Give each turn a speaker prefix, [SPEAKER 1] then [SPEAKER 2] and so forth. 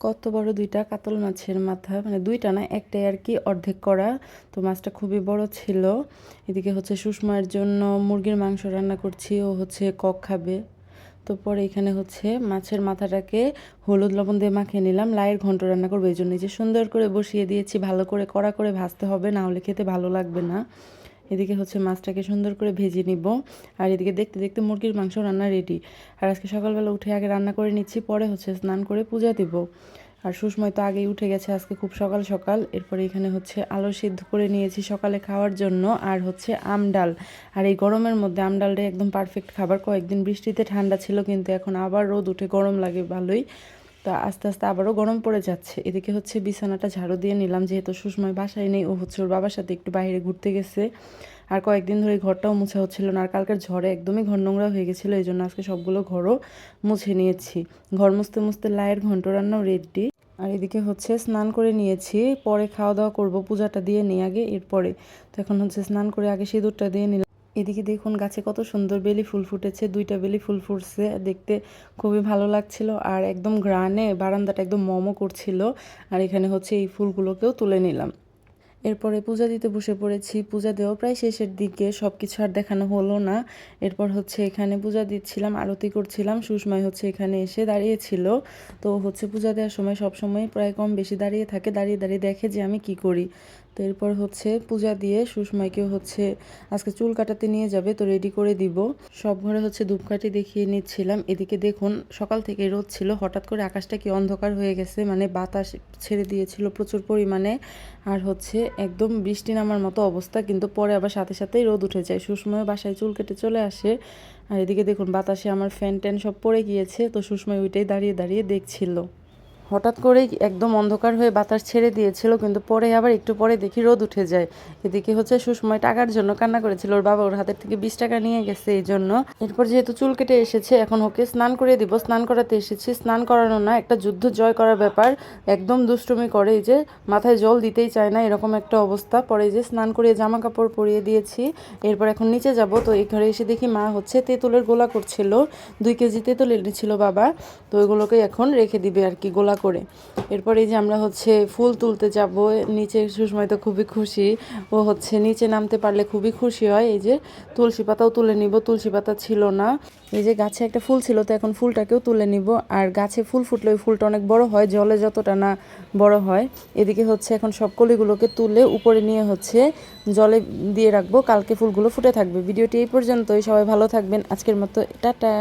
[SPEAKER 1] কত বড় দুইটা কাতল মাছের মাথা, মানে দুইটা না, একটাই আর কি, অর্ধেক করা। তো মাছটা খুবই বড় ছিল। এদিকে হচ্ছে সুষমার জন্য মুরগির মাংস রান্না করছি, ও হচ্ছে কক খাবে। তো পরে এখানে হচ্ছে মাছের মাথাটাকে হলুদ লবণ দিয়ে মাখিয়ে নিলাম, লাইয়ের ঘন্ট রান্না করবো এই জন্য। যে সুন্দর করে বসিয়ে দিয়েছি, ভালো করে কড়া করে ভাজতে হবে, না হলে খেতে ভালো লাগবে না। এদিকে হচ্ছে মাছটাকে সুন্দর করে ভেজে নিব, আর এদিকে দেখতে দেখতে মুরগির মাংস রান্না রেডি। আর আজকে সকালবেলা উঠে আগে রান্না করে নিচ্ছি, পরে হচ্ছে স্নান করে পূজা দিব। আর সুষময় তো আগেই উঠে গেছে আজকে খুব সকাল সকাল। এরপরে এখানে হচ্ছে আলু সিদ্ধ করে নিয়েছি সকালে খাওয়ার জন্য, আর হচ্ছে আম ডাল। আর এই গরমের মধ্যে আম ডালটা একদম পারফেক্ট খাবার। কয়েকদিন বৃষ্টিতে ঠান্ডা ছিল, কিন্তু এখন আবার রোদ উঠে গরম লাগে ভালোই। তো আস্তে আস্তে আবারও গরম পড়ে যাচ্ছে। এদিকে হচ্ছে বিছানাটা ঝাড়ু দিয়ে নিলাম, যেহেতু সুষময় বাসায় নেই, ও হচ্ছে ওর বাবার সাথে একটু বাইরে ঘুরতে গেছে। আর কয়েকদিন ধরে ঘরটাও মুছা হচ্ছিল না, আর কালকের ঝড়ে একদমই ঘর নোংরা হয়ে গেছিলো, এই জন্য আজকে সবগুলো ঘরও মুছে নিয়েছি। ঘর মুছতে মুছতে লাইয়ের ঘন্ট রান্নাও রেডি। আর এদিকে হচ্ছে স্নান করে নিয়েছি, পরে খাওয়া দাওয়া করব, পূজাটা দিয়ে নিই আগে, এরপরে। তো এখন হচ্ছে স্নান করে আগে সিঁদুরটা দিয়ে নিলাম। এদিকে দেখুন গাছে কত সুন্দর বেলি ফুল ফুটেছে, দুইটা বেলি ফুল ফুটছে, দেখতে খুবই ভালো লাগছিল। আর একদম গ্রানে বারান্দাটা একদম মমো করছিল। আর এখানে হচ্ছে এই ফুলগুলোকেও তুলে নিলাম। এরপরে পূজা দিতে বসে পড়েছি, পূজা দেওয়া প্রায় শেষের দিকে, সব কিছু আর দেখানো হলো না। এরপর হচ্ছে এখানে পূজা দিচ্ছিলাম, আরতি করছিলাম, সুষময় হচ্ছে এখানে এসে দাঁড়িয়েছিল। তো হচ্ছে পূজা দেওয়ার সময় সব সময় প্রায় কম বেশি দাঁড়িয়ে থাকে, দাঁড়িয়ে দাঁড়িয়ে দেখে যে আমি কি করি। তো এরপর হচ্ছে পূজা দিয়ে সুষময়কেও হচ্ছে আজকে চুল কাটাতে নিয়ে যাবে, তো রেডি করে দিব। সব ঘরে হচ্ছে ধূপকাঠি দেখিয়ে নিচ্ছিলাম। এদিকে দেখুন সকাল থেকে রোদ ছিল, হঠাৎ করে আকাশটা কি অন্ধকার হয়ে গেছে, মানে বাতাস ছেড়ে দিয়েছিল প্রচুর পরিমাণে। আর হচ্ছে একদম বৃষ্টি নামার মতো অবস্থা, কিন্তু পরে আবার সাথে সাথেই রোদ উঠে যায়। সুষময় বাসায় চুল কেটে চলে আসে। আর এদিকে দেখুন বাতাসে আমার ফ্যান ট্যান সব পড়ে গিয়েছে, তো সুষময় ওইটাই দাঁড়িয়ে দাঁড়িয়ে দেখছিল। হঠাৎ করেই একদম অন্ধকার হয়ে বাতাস ছেড়ে দিয়েছিল, কিন্তু পরে আবার একটু পরে দেখি রোদ উঠে যায়। এদিকে হচ্ছে সুষময় টাকার জন্য কান্না করেছিল, ওর বাবা ওর হাতের থেকে 20 টাকা নিয়ে গেছে এই জন্য। এরপর যেহেতু চুল কেটে এসেছে, এখন ওকে স্নান করে দিব। স্নান করাতে এসেছি, স্নান করানো না, একটা যুদ্ধ জয় করার ব্যাপার। একদম দুষ্টুমি করে, এই যে মাথায় জল দিতেই চায় না, এরকম একটা অবস্থা। পরে যে স্নান করিয়ে জামা কাপড় পরিয়ে দিয়েছি। এরপর এখন নিচে যাব, তো এই ঘরে এসে দেখি মা হচ্ছে তেঁতুলের গোলা করছিল। 2 কেজি তেঁতুল এনেছিল বাবা, তো ওইগুলোকে এখন রেখে দিবে আর কি গোলা করে। এরপর এই যে আমরা হচ্ছে ফুল তুলতে যাব নিচে। সুষময় তো খুবই খুশি, ও হচ্ছে নিচে নামতে পারলে খুবই খুশি হয়। এই যে তুলসী পাতাও তুলে নিব, তুলসী পাতা ছিল না। এই যে গাছে একটা ফুল ছিল, তো এখন ফুলটাকেও তুলে নিব। আর গাছে ফুল ফুটলে ওই ফুলটা অনেক বড় হয়, জলে যতটা না বড় হয়। এদিকে হচ্ছে এখন সব কলিগুলোকে তুলে উপরে নিয়ে হচ্ছে জলে দিয়ে রাখবো, কালকে ফুলগুলো ফুটে থাকবে। ভিডিওটি এই পর্যন্তই, সবাই ভালো থাকবেন, আজকের মতো টাটা।